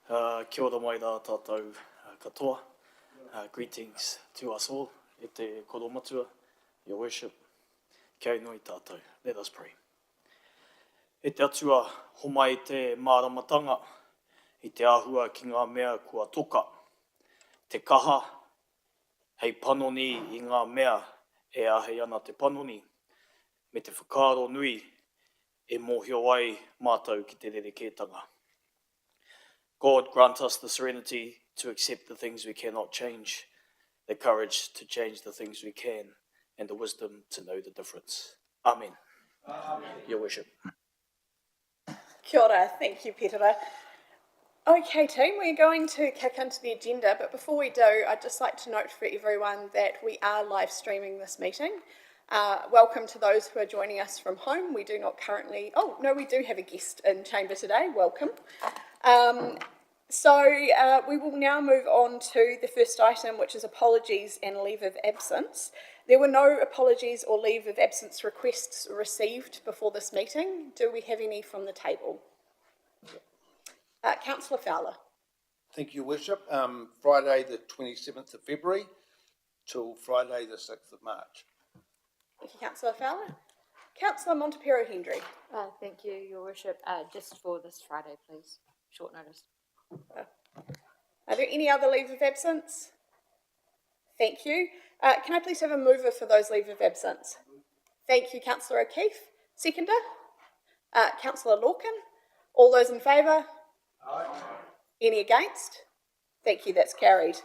Kia ora mai rā tātou katoa. Greetings to us all. E te koromatua, your worship. Kia inui tātou. Let us pray. E te atua homa i te māramatanga, i te āhua ki ngā mea kua toka. Te kaha, hei panoni i ngā mea e ahei ana te panoni. Me te whakaaro nui e mōhio ai mātou ki te rerekētanga. God, grant us the serenity to accept the things we cannot change, the courage to change the things we can, and the wisdom to know the difference. Amen. Amen. Your worship. Kia ora, thank you, Peter. Okay, team, we're going to kick into the agenda, but before we do, I'd just like to note for everyone that we are live streaming this meeting. Welcome to those who are joining us from home. We do not currently... Oh, no, we do have a guest in chamber today. Welcome. We will now move on to the first item, which is apologies and leave of absence. There were no apologies or leave of absence requests received before this meeting. Do we have any from the table? Councillor Fowler. Thank you, Worship. Friday the 27th of February till Friday the 6th of March. Thank you, Councillor Fowler. Councillor Montepero Hendry. Thank you, Your Worship. Just for this Friday, please. Short notice. Are there any other leave of absence? Thank you. Can I please have a mover for those leave of absence? Thank you, Councillor O'Keefe. Seconder? Councillor Lorcan. All those in favour? Aye. Any against? Thank you, that's carried.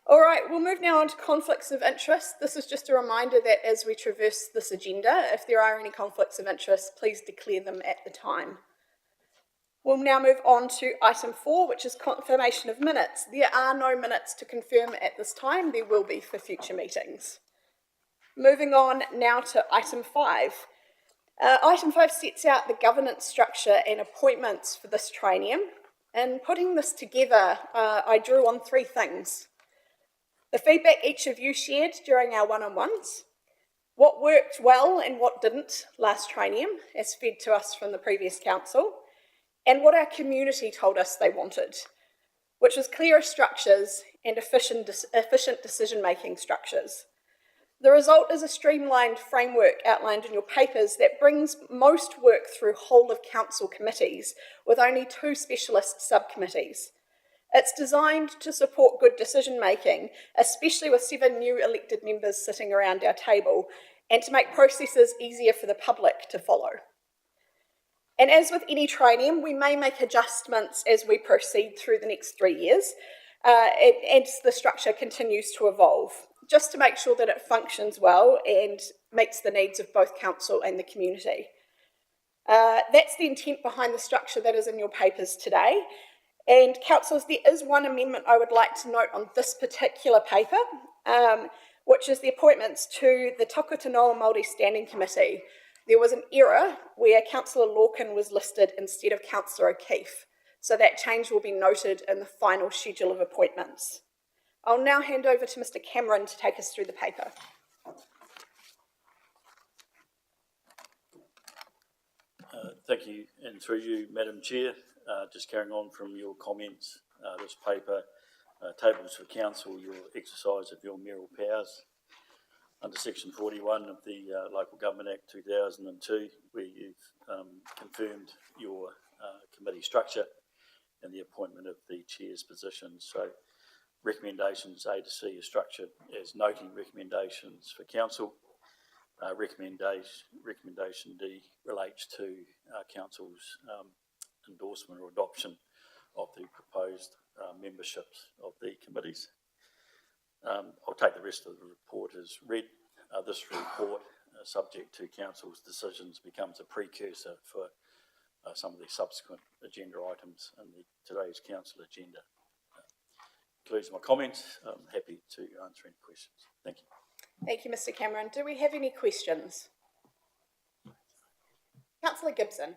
All right, we'll move now on to conflicts of interest. This is just a reminder that as we traverse this agenda, if there are any conflicts of interest, please declare them at the time. We'll now move on to item 4, which is confirmation of minutes. There are no minutes to confirm at this time. There will be for future meetings. Moving on now to item 5. Item 5 sets out the governance structure and appointments for this triennium. And putting this together, I drew on 3 things. The feedback each of you shared during our one-on-ones, what worked well and what didn't last triennium, as fed to us from the previous council, and what our community told us they wanted, which was clearer structures and efficient decision-making structures. The result is a streamlined framework outlined in your papers that brings most work through whole of council committees with only 2 specialist subcommittees. It's designed to support good decision-making, especially with 7 new elected members sitting around our table, and to make processes easier for the public to follow. And as with any triennium, we may make adjustments as we proceed through the next 3 years, and the structure continues to evolve, just to make sure that it functions well and meets the needs of both council and the community. That's the intent behind the structure that is in your papers today. And councillors, there is one amendment I would like to note on this particular paper, which is the appointments to the Takotanoa Māori Standing Committee. There was an error where Councillor Lorcan was listed instead of Councillor O'Keefe, so that change will be noted in the final schedule of appointments. I'll now hand over to Mr. Cameron to take us through the paper. Thank you, and through you, Madam Chair, just carrying on from your comments, this paper tables for Council your exercise of your mayoral powers under Section 41 of the Local Government Act 2002, where you've confirmed your committee structure and the appointment of the chair's position. So recommendations A to C are structured as noting recommendations for Council. Recommendation D relates to Council's endorsement or adoption of the proposed memberships of the committees. I'll take the rest of the report as read. This report, subject to Council's decisions, becomes a precursor for some of the subsequent agenda items in today's Council agenda. Concludes my comments. I'm happy to answer any questions. Thank you. Thank you, Mr. Cameron. Do we have any questions? Councillor Gibson.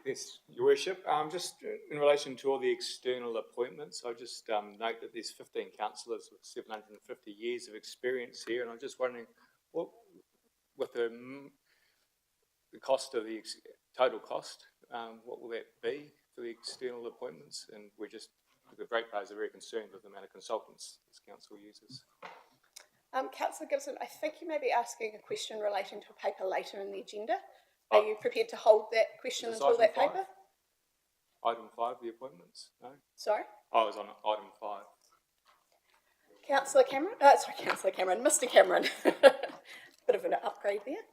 Yes, Your Worship. Just in relation to all the external appointments, I just note that there's 15 councillors with 750 years of experience here, and I'm just wondering, what, with the cost of the total cost, what will that be for the external appointments? And we're just the ratepayers are very concerned with the amount of consultants this council uses. Councillor Gibson, I think you may be asking a question relating to a paper later in the agenda. Are you prepared to hold that question Is this until that item paper? Item 5, the appointments? No? Sorry? I was on item 5. Councillor Cameron? Sorry, Councillor Cameron. Mr Cameron. Bit of an upgrade there.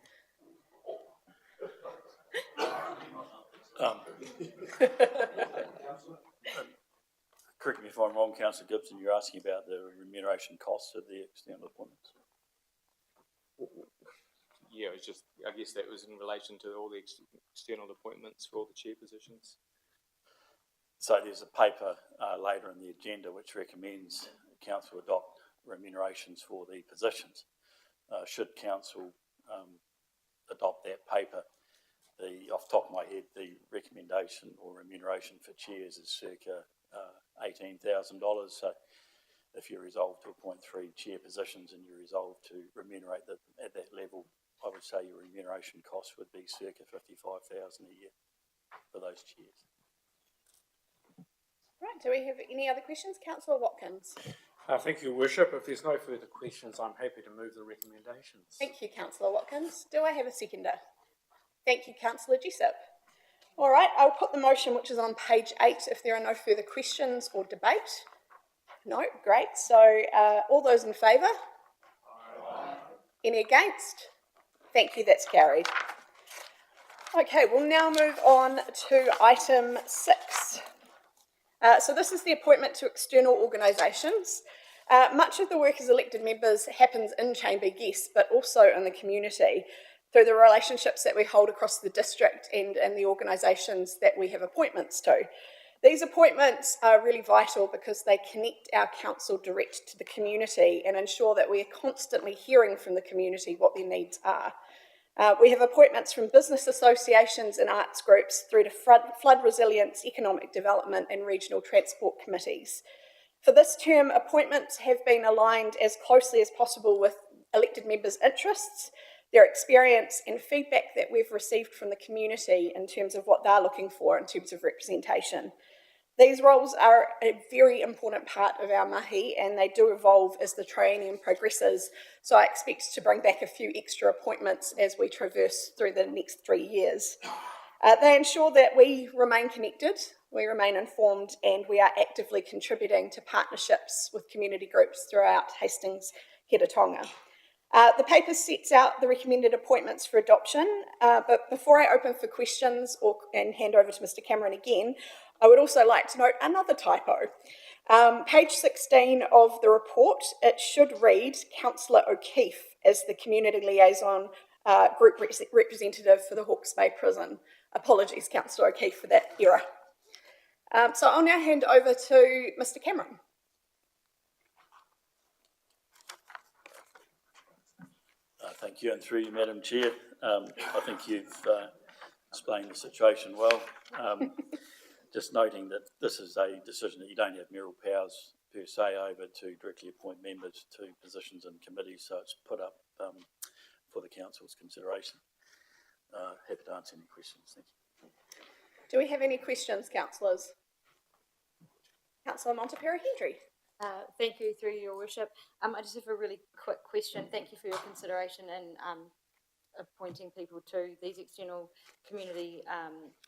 Correct me if I'm wrong, Councillor Gibson, you're asking about the remuneration costs of the external appointments. Yeah, it was just, I guess that was in relation to all the external appointments for all the chair positions. So there's a paper later in the agenda which recommends council adopt remunerations for the positions. Should council adopt that paper, off the top of my head, the recommendation or remuneration for chairs is circa $18,000. So if you resolve to appoint 3 chair positions and you resolve to remunerate them at that level, I would say your remuneration costs would be circa $55,000 a year for those chairs. Right, do we have any other questions? Councillor Watkins. Thank you, Worship. If there's no further questions, I'm happy to move the recommendations. Thank you, Councillor Watkins. Do I have a seconder? Thank you, Councillor Jessup. All right, I'll put the motion which is on page 8 if there are no further questions or debate. No, great. So all those in favour? Any against? Thank you, that's carried. Okay, we'll now move on to item 6. So this is the appointment to external organisations. Much of the work as elected members happens in Chamber, yes, but also in the community through the relationships that we hold across the district and in the organisations that we have appointments to. These appointments are really vital because they connect our council direct to the community and ensure that we are constantly hearing from the community what their needs are. We have appointments from business associations and arts groups through to flood resilience, economic development and regional transport committees. For this term, appointments have been aligned as closely as possible with elected members' interests, their experience and feedback that we've received from the community in terms of what they're looking for in terms of representation. These roles are a very important part of our mahi and they do evolve as the triennium progresses, so I expect to bring back a few extra appointments as we traverse through the next 3 years. They ensure that we remain connected, we remain informed and we are actively contributing to partnerships with community groups throughout Hastings Heretatonga. The paper sets out the recommended appointments for adoption, but before I open for questions and hand over to Mr Cameron again, I would also like to note another typo. Page 16 of the report, it should read Councillor O'Keefe as the Community Liaison Group Representative for the Hawke's Bay Prison. Apologies, Councillor O'Keefe, for that error. So I'll now hand over to Mr Cameron. Thank you, and through you, Madam Chair. I think you've explained the situation well. Just noting that this is a decision that you don't have mayoral powers per se over to directly appoint members to positions and committees, so it's put up for the council's consideration. Happy to answer any questions. Thank you. Do we have any questions, councillors? Councillor Montepere-Hendry. Thank you, through your worship. I just have a really quick question. Thank you for your consideration in appointing people to these external community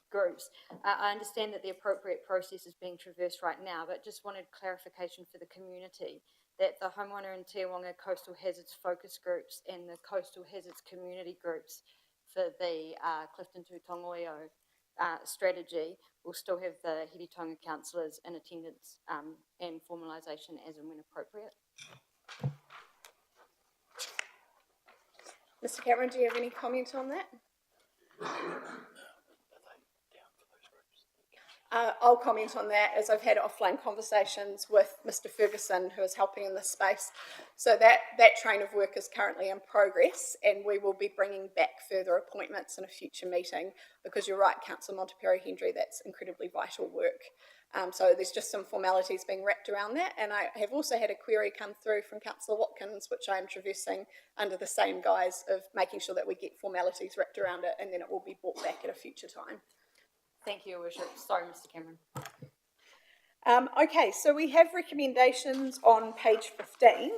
groups. I understand that the appropriate process is being traversed right now, but just wanted clarification for the community that the Homeowner and Tiawanga Coastal Hazards Focus Groups and the Coastal Hazards Community Groups for the Clifton to Tongoio strategy will still have the Heretatonga councillors in attendance and formalisation as and when appropriate. Mr Cameron, do you have any comment on that? I'll comment on that as I've had offline conversations with Mr Ferguson, who is helping in this space. So that train of work is currently in progress and we will be bringing back further appointments in a future meeting because you're right, Councillor Montepere-Hendry, that's incredibly vital work. So there's just some formalities being wrapped around that, and I have also had a query come through from Councillor Watkins, which I am traversing under the same guise of making sure that we get formalities wrapped around it and then it will be brought back at a future time. Thank you, Your Worship. Sorry, Mr Cameron. Okay, so we have recommendations on page 15.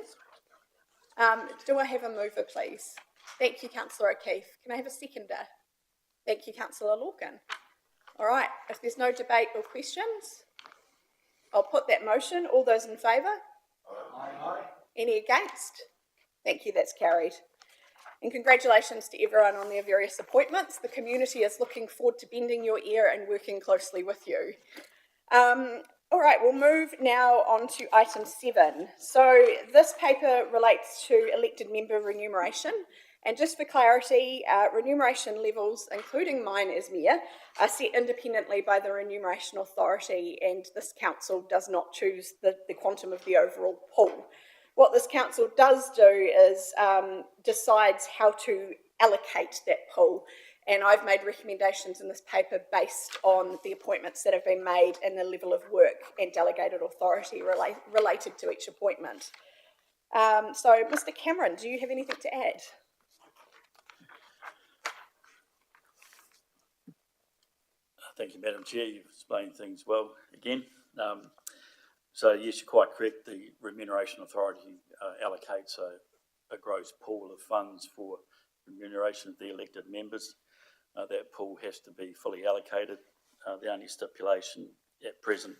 Do I have a mover, please? Thank you, Councillor O'Keefe. Can I have a seconder? Thank you, Councillor Lorcan. All right, if there's no debate or questions, I'll put that motion. All those in favour? Aye. Any against? Thank you, that's carried. And congratulations to everyone on their various appointments. The community is looking forward to bending your ear and working closely with you. All right, we'll move now on to item 7. So this paper relates to elected member remuneration. And just for clarity, remuneration levels, including mine as mayor, are set independently by the Remuneration Authority, and this council does not choose the quantum of the overall pool. What this council does do is decides how to allocate that pool. And I've made recommendations in this paper based on the appointments that have been made and the level of work and delegated authority related to each appointment. So, Mr. Cameron, do you have anything to add? Thank you, Madam Chair. You've explained things well again. So yes, you're quite correct. The Remuneration Authority allocates a gross pool of funds for remuneration of the elected members. That pool has to be fully allocated. The only stipulation at present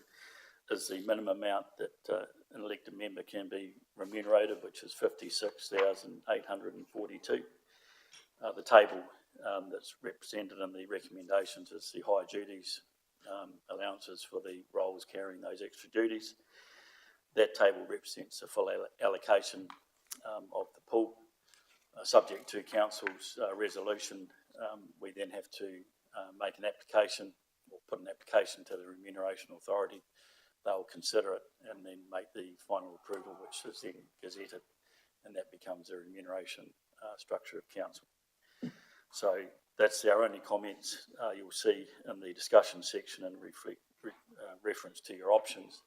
is the minimum amount that an elected member can be remunerated, which is $56,842. The table that's represented in the recommendations is the high duties allowances for the roles carrying those extra duties. That table represents a full allocation of the pool. Subject to council's resolution, we then have to make an application or put an application to the Remuneration Authority. They'll consider it and then make the final approval, which is then gazetted, and that becomes the remuneration structure of council. So that's our only comments you'll see in the discussion section in reference to your options,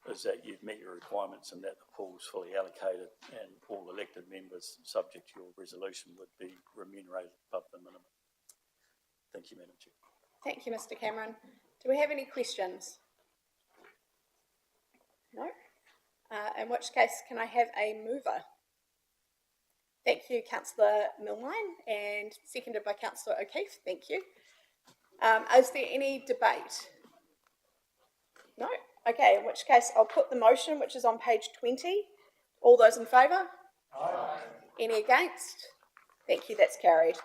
is that you've met your requirements and that the pool is fully allocated and all elected members, subject to your resolution, would be remunerated above the minimum. Thank you, Madam Chair. Thank you, Mr. Cameron. Do we have any questions? No? In which case, can I have a mover? Thank you, Councillor Milne, and seconded by Councillor O'Keefe. Thank you. Is there any debate? No? Okay, in which case I'll put the motion, which is on page 20. All those in favour? Aye. Any against? Thank you, that's carried.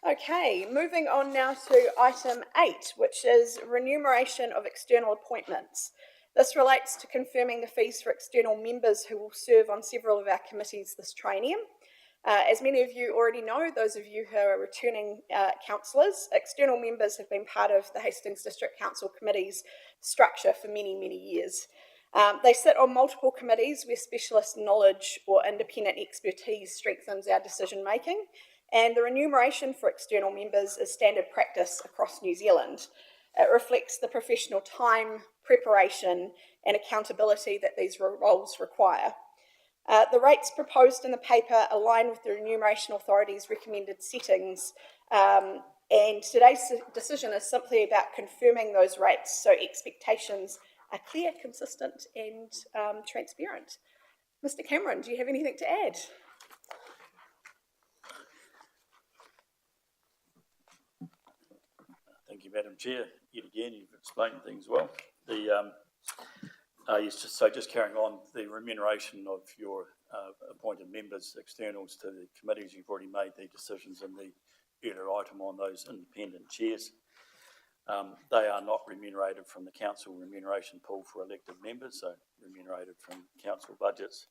Okay, moving on now to item 8, which is remuneration of external appointments. This relates to confirming the fees for external members who will serve on several of our committees this triennium. As many of you already know, those of you who are returning councillors, external members have been part of the Hastings District Council Committee's structure for many, many years. They sit on multiple committees where specialist knowledge or independent expertise strengthens our decision making, and the remuneration for external members is standard practice across New Zealand. It reflects the professional time, preparation, and accountability that these roles require. The rates proposed in the paper align with the Remuneration Authority's recommended settings, and today's decision is simply about confirming those rates so expectations are clear, consistent, and transparent. Mr. Cameron, do you have anything to add? Thank you, Madam Chair. Yet again, you've explained things well. Just carrying on, the remuneration of your appointed members, externals to the committees, you've already made the decisions in the earlier item on those independent chairs. They are not remunerated from the council remuneration pool for elected members, so remunerated from council budgets.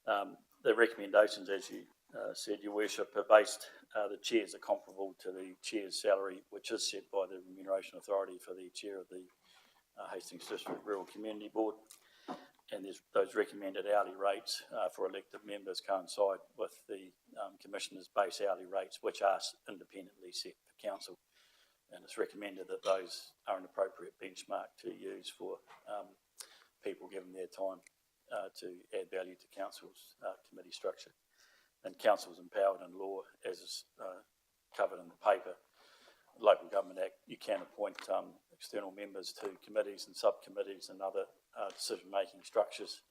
The recommendations, as you said, Your Worship, are based, the chairs are comparable to the chair's salary, which is set by the Remuneration Authority for the chair of the Hastings District Rural Community Board. And those recommended hourly rates for elected members coincide with the Commissioner's base hourly rates, which are independently set for council. And it's recommended that those are an appropriate benchmark to use for people given their time to add value to council's committee structure. And council is empowered in law, as is covered in the paper, Local Government Act. You can appoint external members to committees and subcommittees and other decision-making structures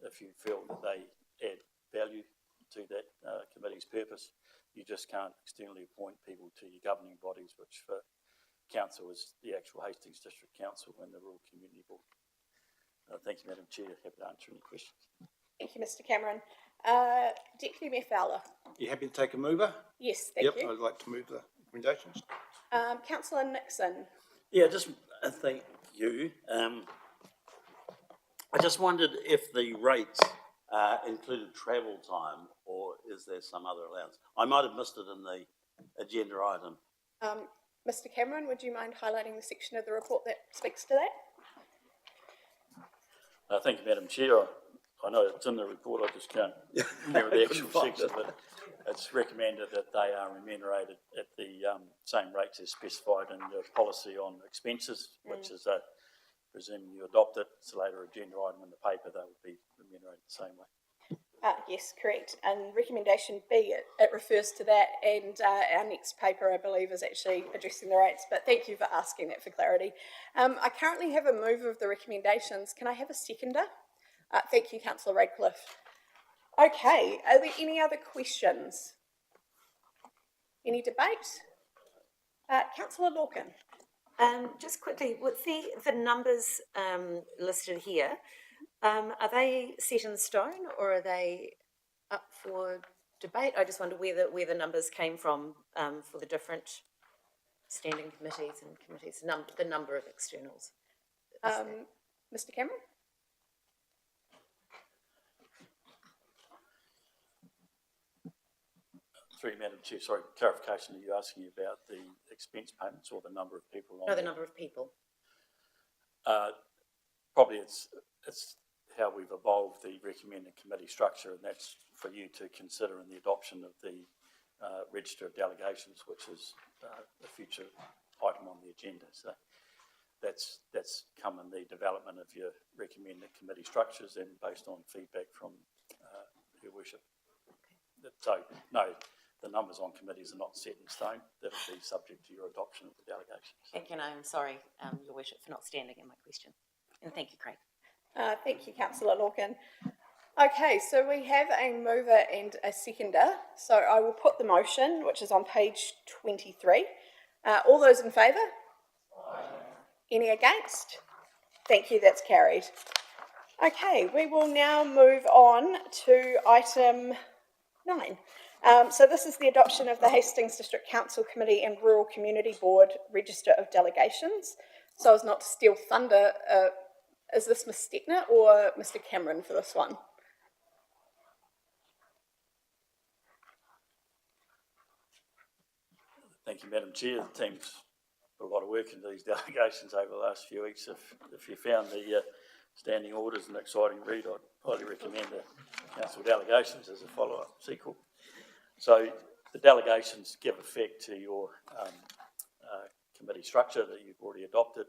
if you feel that they add value to that committee's purpose. You just can't externally appoint people to your governing bodies, which for council is the actual Hastings District Council and the Rural Community Board. Thank you, Madam Chair. Happy to answer any questions. Thank you, Mr Cameron. Deputy Mayor Fowler. You happy to take a mover? Yes, thank you. Yep, I'd like to move the recommendations. Councillor Nixon. Yeah, just thank you. I just wondered if the rates included travel time, or is there some other allowance? I might have missed it in the agenda item. Mr Cameron, would you mind highlighting the section of the report that speaks to that? Thank you, Madam Chair. I know it's in the report, I just can't remember the actual section, but it's recommended that they are remunerated at the same rates as specified in your policy on expenses, which is, presuming you adopt it, it's a later agenda item in the paper, they would be remunerated the same way. Yes, correct. And recommendation B, it refers to that, and our next paper, I believe, is actually addressing the rates, but thank you for asking that for clarity. I currently have a mover of the recommendations. Can I have a seconder? Thank you, Councillor Radcliffe. Okay, are there any other questions? Any debate? Councillor Lorcan. Just quickly, with the numbers listed here, are they set in stone or are they up for debate? I just wonder where the numbers came from for the different standing committees and committees, the number of externals. Mr Cameron? Through you, Madam Chair, sorry, clarification, are you asking about the expense payments or the number of people on No, the there? number of people. Probably it's how we've evolved the recommended committee structure, and that's for you to consider in the adoption of the register of delegations, which is a future item on the agenda. So that's come in the development of your recommended committee structures and based on feedback from Your Worship. So no, the numbers on committees are not set in stone. That'll be subject to your adoption of the delegations. And I'm sorry, Your Worship, for not standing in my question. And thank you, Craig. Thank you, Councillor Lorcan. Okay, so we have a mover and a seconder. So I will put the motion, which is on page 23. All those in favour? Any against? Thank you, that's carried. Okay, we will now move on to item 9. So this is the adoption of the Hastings District Council Committee and Rural Community Board Register of Delegations. So as not to steal thunder, is this Ms Stettner or Mr Cameron for this one? Thank you, Madam Chair. The team's put a lot of work into these delegations over the last few weeks. If you found the standing orders an exciting read, I'd highly recommend the council delegations as a follow-up sequel. So the delegations give effect to your committee structure that you've already adopted.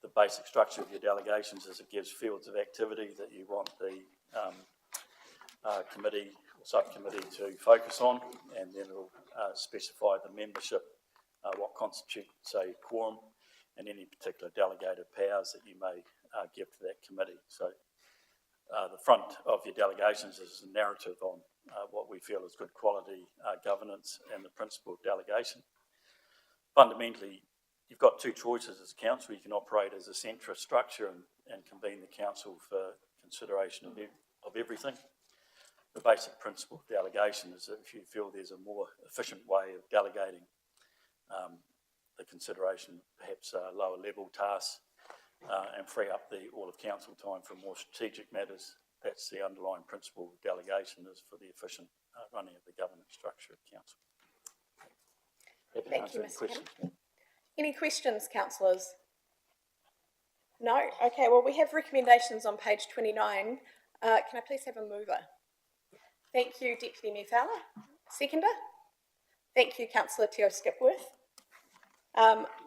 The basic structure of your delegations is it gives fields of activity that you want the committee or subcommittee to focus on, and then it'll specify the membership, what constitutes a quorum, and any particular delegated powers that you may give to that committee. So the front of your delegations is a narrative on what we feel is good quality governance and the principle of delegation. Fundamentally, you've got two choices as council. You can operate as a centrist structure and convene the council for consideration of everything. The basic principle of delegation is that if you feel there's a more efficient way of delegating the consideration, perhaps lower level tasks, and free up all of council time for more strategic matters, that's the underlying principle of delegation, is for the efficient running of the governance structure of council. Happy to Thank answer you, any Mr. questions. Any questions, councillors? No? Okay, well, we have recommendations on page 29. Can I please have a mover? Thank you, Deputy Mayor Fowler. Seconder? Thank you, Councillor Teo Skipworth.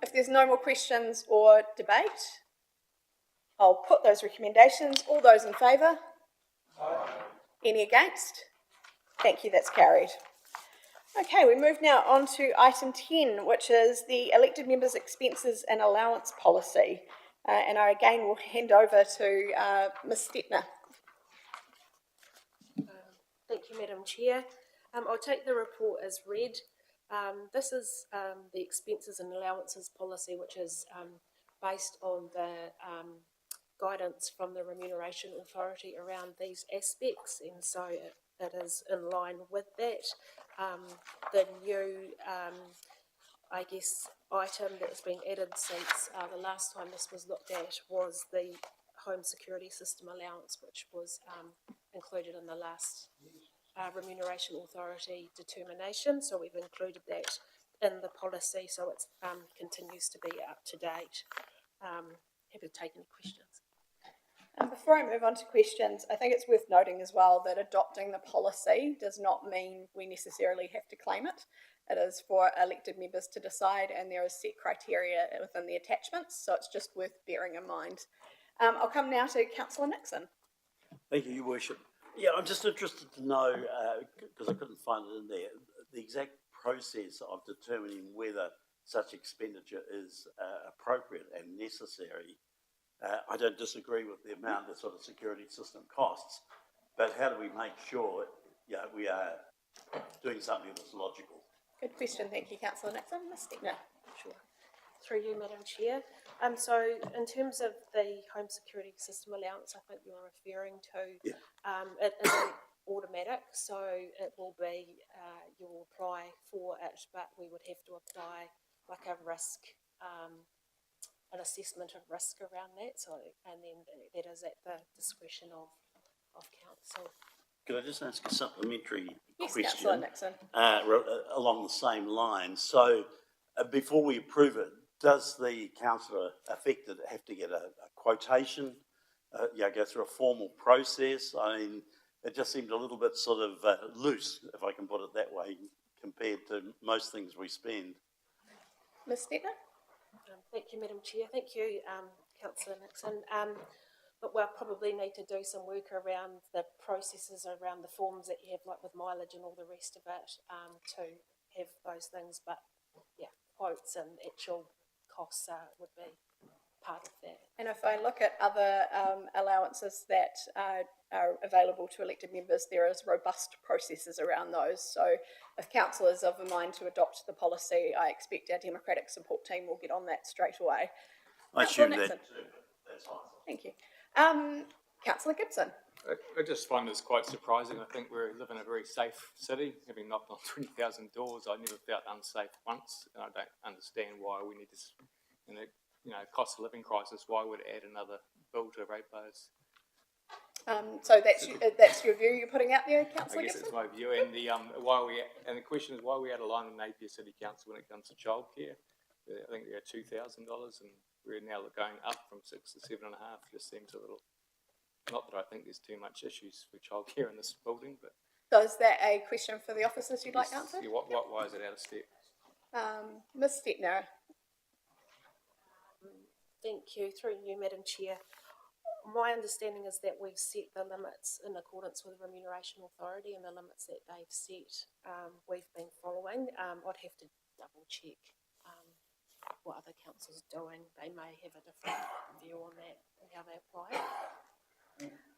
If there's no more questions or debate, I'll put those recommendations. All those in favour? Aye. Any against? Thank you, that's carried. Okay, we move now on to item 10, which is the elected members' expenses and allowance policy. And I again will hand over to Ms. Stettner. Thank you, Madam Chair. I'll take the report as read. This is the expenses and allowances policy, which is based on the guidance from the Remuneration Authority around these aspects, and so it is in line with that. The new, I guess, item that has been added since the last time this was looked at was the Home Security System allowance, which was included in the last Remuneration Authority determination. So we've included that in the policy, so it continues to be up to date. Happy to take any questions. Before I move on to questions, I think it's worth noting as well that adopting the policy does not mean we necessarily have to claim it. It is for elected members to decide, and there is set criteria within the attachments, so it's just worth bearing in mind. I'll come now to Councillor Nixon. Thank you, Your Worship. Yeah, I'm just interested to know, because I couldn't find it in there, the exact process of determining whether such expenditure is appropriate and necessary. I don't disagree with the amount the sort of security system costs, but how do we make sure we are doing something that's logical? Good question, thank you, Councillor Nixon. Ms. Stettner. Sure. Through you, Madam Chair. So in terms of the Home Security System allowance, I think you're referring to, it isn't automatic, so it will be, you will apply for it, but we would have to apply like a risk, an assessment of risk around that. So, and then that is at the discretion of council. Could I just ask a supplementary Yes, question? Councillor Nixon. Along the same lines. So before we approve it, does the councillor affected have to get a quotation, go through a formal process? I mean, it just seemed a little bit sort of loose, if I can put it that way, compared to most things we spend. Ms. Stettner. Thank you, Madam Chair. Thank you, Councillor Nixon. But we'll probably need to do some work around the processes around the forms that you have, like with mileage and all the rest of it, to have those things. But yeah, quotes and actual costs would be part of that. And if I look at other allowances that are available to elected members, there is robust processes around those. So if council is of a mind to adopt the policy, I expect our democratic support team will get on that straight away. I assume that too. That's fine. Thank you. Councillor Gibson. I just find this quite surprising. I think we live in a very safe city. Having knocked on 20,000 doors, I never felt unsafe once, and I don't understand why we need this, cost of living crisis. Why would it add another bill to ratepayers? So that's your view you're putting out there, Councillor I guess Gibson? it's my view, and the question is why are we out of line in Napier City Council when it comes to childcare? I think they're $2,000, and we're now going up from 6 to 7.5. Just seems a little. Not that I think there's too much issues for childcare in this building, but. So is that a question for the officers you'd like answered? Yeah, why is it out of step? Ms. Stettner. Thank you. Through you, Madam Chair. My understanding is that we've set the limits in accordance with the Remuneration Authority, and the limits that they've set we've been following. I'd have to double check what other councils are doing. They may have a different view on that and how they apply it.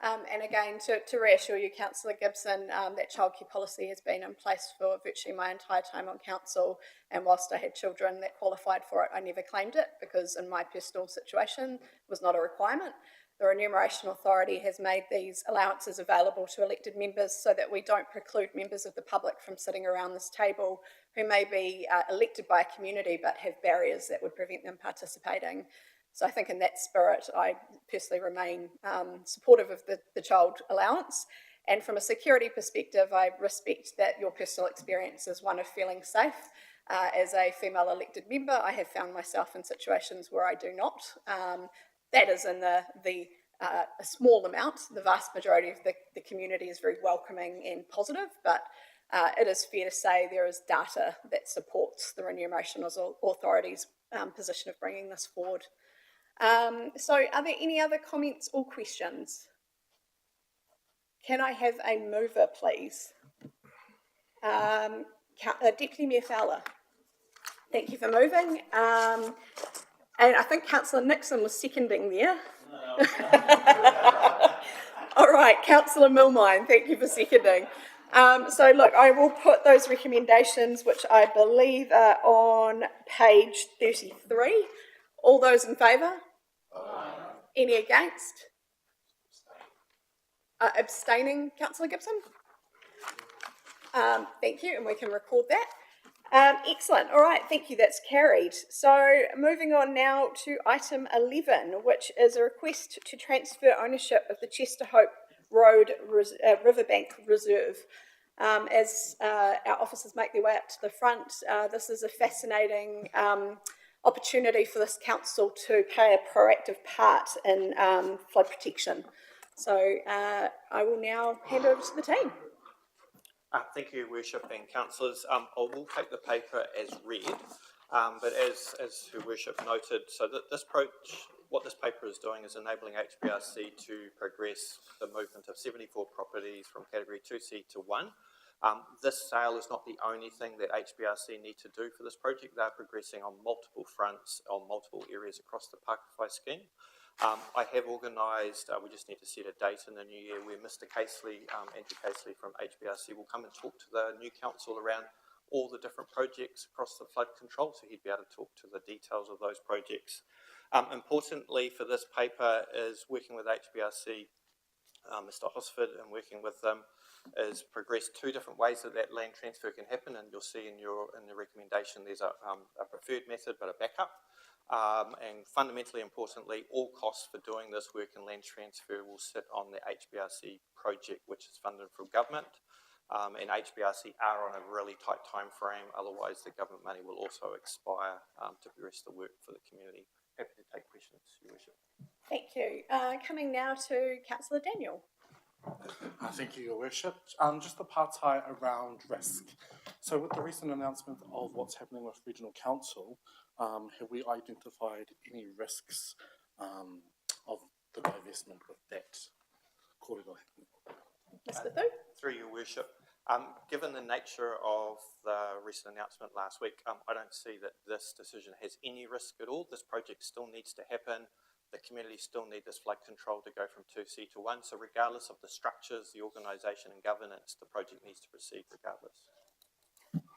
And again, to reassure you, Councillor Gibson, that childcare policy has been in place for virtually my entire time on council, and whilst I had children that qualified for it, I never claimed it because in my personal situation it was not a requirement. The Remuneration Authority has made these allowances available to elected members so that we don't preclude members of the public from sitting around this table who may be elected by a community but have barriers that would prevent them participating. So I think in that spirit, I personally remain supportive of the child allowance. And from a security perspective, I respect that your personal experience is one of feeling safe. As a female elected member, I have found myself in situations where I do not. That is in a small amount. The vast majority of the community is very welcoming and positive, but it is fair to say there is data that supports the Remuneration Authority's position of bringing this forward. So are there any other comments or questions? Can I have a mover, please? Deputy Mayor Fowler. Thank you for moving. And I think Councillor Nixon was seconding there. All right, Councillor Milmine, thank you for seconding. So look, I will put those recommendations, which I believe are on page 33. All those in favour? Any against? Abstaining, Councillor Gibson? Thank you, and we can record that. Excellent. All right, thank you. That's carried. So moving on now to item 11, which is a request to transfer ownership of the Chester Hope Road Riverbank Reserve. As our officers make their way up to the front, this is a fascinating opportunity for this council to play a proactive part in flood protection. So I will now hand over to the team. Thank you, Worship and Councillors. I will take the paper as read, but as Her Worship noted, so that what this paper is doing is enabling HBRC to progress the movement of 74 properties from Category 2C to 1. This sale is not the only thing that HBRC need to do for this project. They're progressing on multiple fronts, on multiple areas across the Pakowhai scheme. I have organised, we just need to set a date in the new year where Mr Casely, Andrew Casely from HBRC will come and talk to the new council around all the different projects across the flood control, so he'd be able to talk to the details of those projects. Importantly for this paper is working with HBRC, Mr Hosford, and working with them is progress two different ways that land transfer can happen, and you'll see in the recommendation there's a preferred method but a backup. And fundamentally importantly, all costs for doing this work in land transfer will sit on the HBRC project, which is funded from government. And HBRC are on a really tight time frame, otherwise the government money will also expire to progress the work for the community. Happy to take questions, Your Worship. Thank you. Coming now to Councillor Daniel. Thank you, Your Worship. Just the partai around risk. So with the recent announcement of what's happening with Regional Council, have we identified any risks of the divestment with that corridor happening? Mr Thu? Through Your Worship, given the nature of the recent announcement last week, I don't see that this decision has any risk at all. This project still needs to happen. The community still need this flood control to go from 2C to 1. So regardless of the structures, the organisation and governance, the project needs to proceed regardless.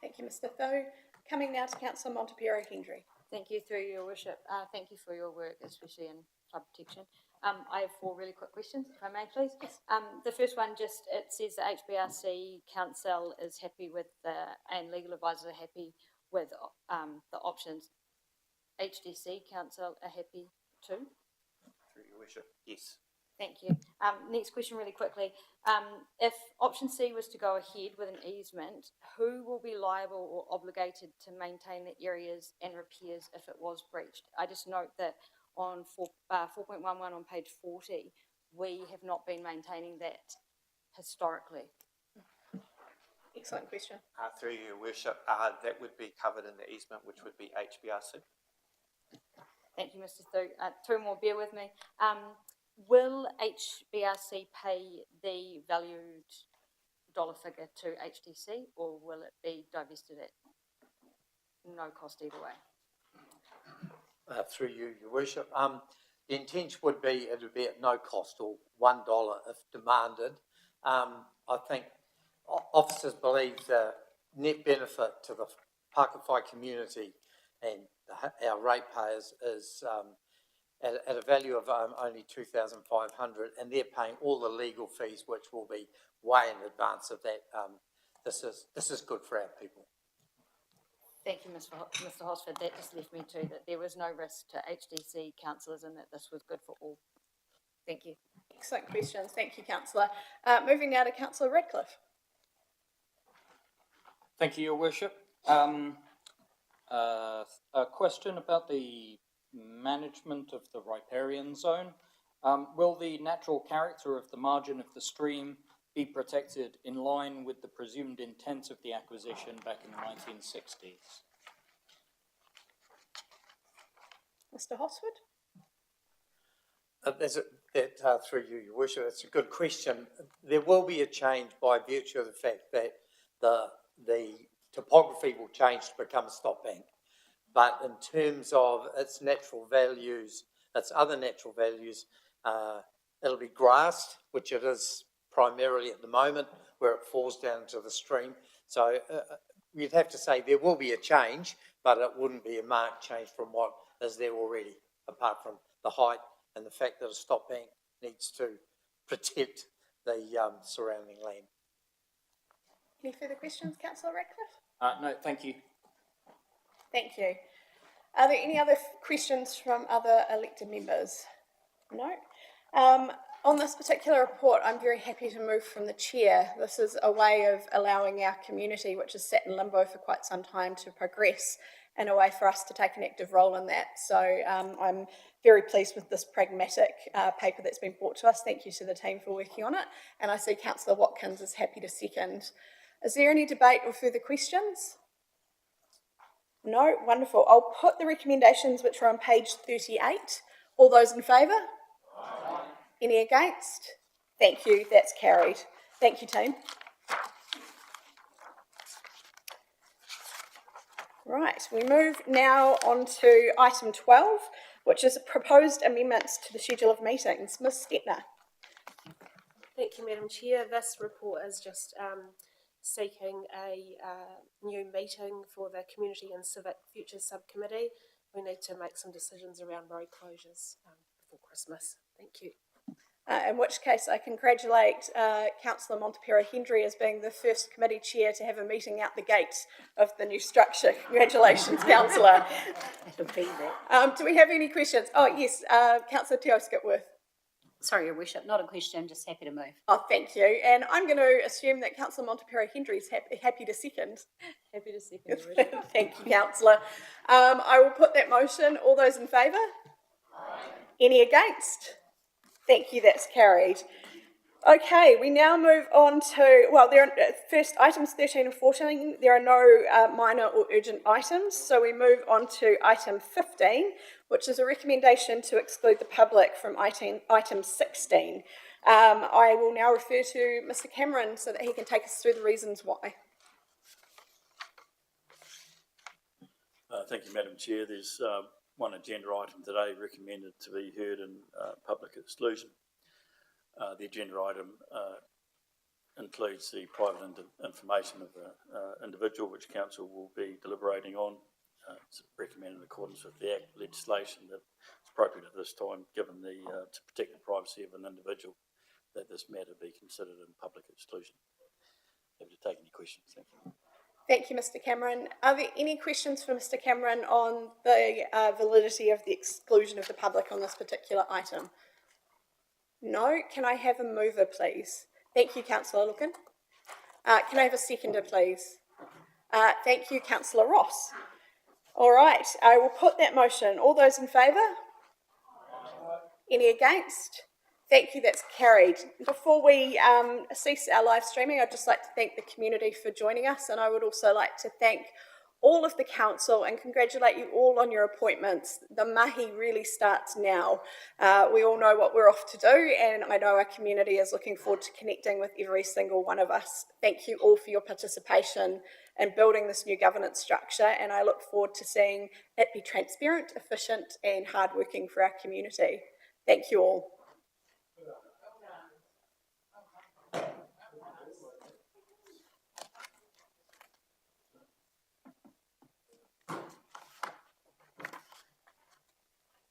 Thank you, Mr Thu. Coming now to Councillor Montepiero Henry. Thank you, through Your Worship. Thank you for your work, especially in flood protection. I have four really quick questions, if I may, please. The first one, just it says the HBRC Council is happy with and legal advisors are happy with the options. HDC Council are happy too? Through Your Worship, yes. Thank you. Next question really quickly. If option C was to go ahead with an easement, who will be liable or obligated to maintain the areas and repairs if it was breached? I just note that on 4.11 on page 40, we have not been maintaining that historically. Excellent question. Through Your Worship, that would be covered in the easement, which would be HBRC. Thank you, Mr. Thu. Two more, bear with me. Will HBRC pay the valued dollar figure to HDC, or will it be divested at no cost either way? Through you, Your Worship. The intention would be it would be at no cost, or $1 if demanded. I think officers believe the net benefit to the Pakowhai community and our ratepayers is at a value of only $2,500, and they're paying all the legal fees, which will be way in advance of that. This is good for our people. Thank you, Mr. Hosford. That just left me to that there was no risk to HDC councillors and that this was good for all. Thank you. Excellent questions. Thank you, Councillor. Moving now to Councillor Radcliffe. Thank you, Your Worship. A question about the management of the riparian zone. Will the natural character of the margin of the stream be protected in line with the presumed intent of the acquisition back in the 1960s? Mr. Hosford? Through you, Your Worship, it's a good question. There will be a change by virtue of the fact that the topography will change to become a stop bank. But in terms of its natural values, its other natural values, it'll be grassed, which it is primarily at the moment, where it falls down into the stream. So you'd have to say there will be a change, but it wouldn't be a marked change from what is there already, apart from the height and the fact that a stop bank needs to protect the surrounding land. Any further questions, Councillor Ratcliffe? No, thank you. Thank you. Are there any other questions from other elected members? No. On this particular report, I'm very happy to move from the chair. This is a way of allowing our community, which has sat in limbo for quite some time, to progress, and a way for us to take an active role in that. So I'm very pleased with this pragmatic paper that's been brought to us. Thank you to the team for working on it. And I see Councillor Watkins is happy to second. Is there any debate or further questions? No? Wonderful. I'll put the recommendations which are on page 38. All those in favour? Aye. Any against? Thank you. That's carried. Thank you, team. Right, we move now on to item 12, which is proposed amendments to the schedule of meetings. Ms Stettner. Thank you, Madam Chair. This report is just seeking a new meeting for the Community and Civic Futures Subcommittee. We need to make some decisions around road closures before Christmas. Thank you. In which case I congratulate Councillor Montepero Hendry as being the first committee chair to have a meeting out the gate of the new structure. Congratulations, Councillor. Do we have any questions? Oh, yes, Councillor Teo Skipworth. Sorry, Your Worship, not a question, just happy to move. Oh, thank you. And I'm going to assume that Councillor Montepero Hendry is happy to second. Happy to second, Your Worship. Thank you, Councillor. I will put that motion. All those in favour? Aye. Any against? Thank you, that's carried. Okay, we now move on to, well, there are first items 13 and 14. There are no minor or urgent items, so we move on to item 15, which is a recommendation to exclude the public from item 16. I will now refer to Mr Cameron so that he can take us through the reasons why. Thank you, Madam Chair. There's one agenda item today recommended to be heard in public exclusion. The agenda item includes the private information of the individual which Council will be deliberating on. It's recommended in accordance with the Act legislation that it's appropriate at this time, given the to protect the privacy of an individual, that this matter be considered in public exclusion. Happy to take any questions. Thank you. Thank you, Mr Cameron. Are there any questions for Mr Cameron on the validity of the exclusion of the public on this particular item? No? Can I have a mover, please? Thank you, Councillor Lookin. Can I have a seconder, please? Thank you, Councillor Ross. All right, I will put that motion. All those in favour? Any against? Thank you, that's carried. Before we cease our live streaming, I'd just like to thank the community for joining us, and I would also like to thank all of the council and congratulate you all on your appointments. The mahi really starts now. We all know what we're off to do, and I know our community is looking forward to connecting with every single one of us. Thank you all for your participation in building this new governance structure, and I look forward to seeing it be transparent, efficient, and hardworking for our community. Thank you all.